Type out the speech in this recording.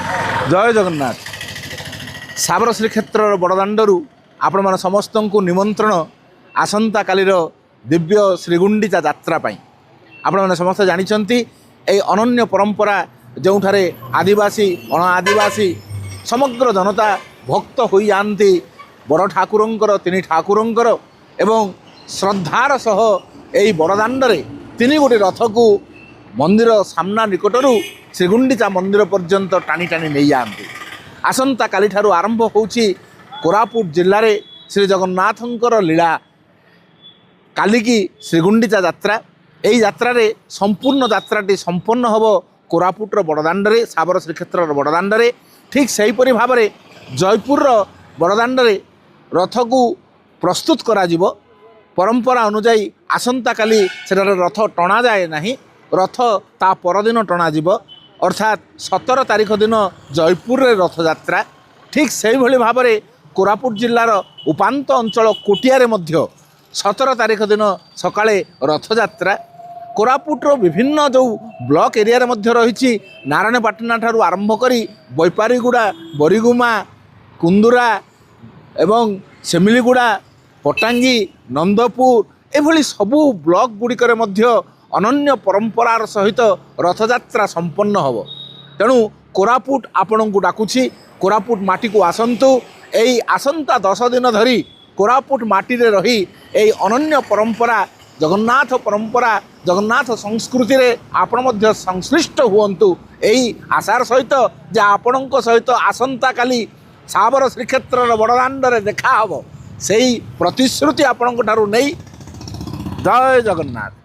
जय जगन्नाथ। साबर श्रीक्षेत्र बड़दाण्डु आपण मान समस्त को निमंत्रण आसंता कालीर दिव्य श्रीगुंडीचा यात्रा पाई। आपण मैंने समस्त जानते ये अनन्य परंपरा जो आदिवासी अण आदिवासी समग्र जनता भक्त हो जाती बड़ ठाकुरंकर तीन ठाकुरंकर एवं श्रद्धार सह यही बड़दाण्डे तीन गोटी रथ को मंदिर सामना निकटरू श्रीगुंडीचा मंदिर पर्यंत टाणी टाणी नहीं जाती। आसंता काली ठारू आरंभ होउछि कोरापुट जिल्ला रे श्री जगन्नाथंकर लीला कालिकी श्रीगुंडीचा यात्रा। यही यात्रा रे संपूर्ण यात्राटी संपन्न होब कोरापुटर बड़दाण्डे साबर श्रीक्षेत्र बड़दाण्डे। ठीक सेहीपरि भाव में जयपुर बड़दाण्डे रथ को प्रस्तुत करा जिवो। परंपरा अनुजाई आसंता काली सेठारे रथ टणा जाए नहीं, रथ ता परदिन टणा जिवो अर्थात 17 तारिख दिन जयपुर रे रथ यात्रा। ठीक से भाव में कोरापुट जिल्लार उपांत अंचल कोटियारे मध्य 17 तारिख दिन सकाळे रथ यात्रा। कोरापुटर विभिन्न जो ब्लॉक एरिया मध्य रही नारायणपाटना ठारू आरंभ करी बैपारीगुड़ा, बरीगुमा, कुंदुरा एवं सेमिलीगुड़ा, पटांगी, नंदपुर एभली सबू ब्लॉक गुड़िकर मध्य अनन्य परंपरार सहित रथयात्रा संपन्न होब। तेणु कोरापुट आपण को डाकुछि, कोरापुट माटी को आसंतु। यही आसंता 10 दिन धरी कोरापुट माटी रे रही यही अनन्य परंपरा जगन्नाथ परंपरा जगन्नाथ संस्कृति रे आपण मध्य संश्लिष्ट हुअन्तु यही आशार सहित जे आपणक सहित आसंता काली साबर श्रीक्षेत्र बड़दाण्डे देखा हब। सेही प्रतिश्रुति आपणक ठारू नहीं। जय जगन्नाथ।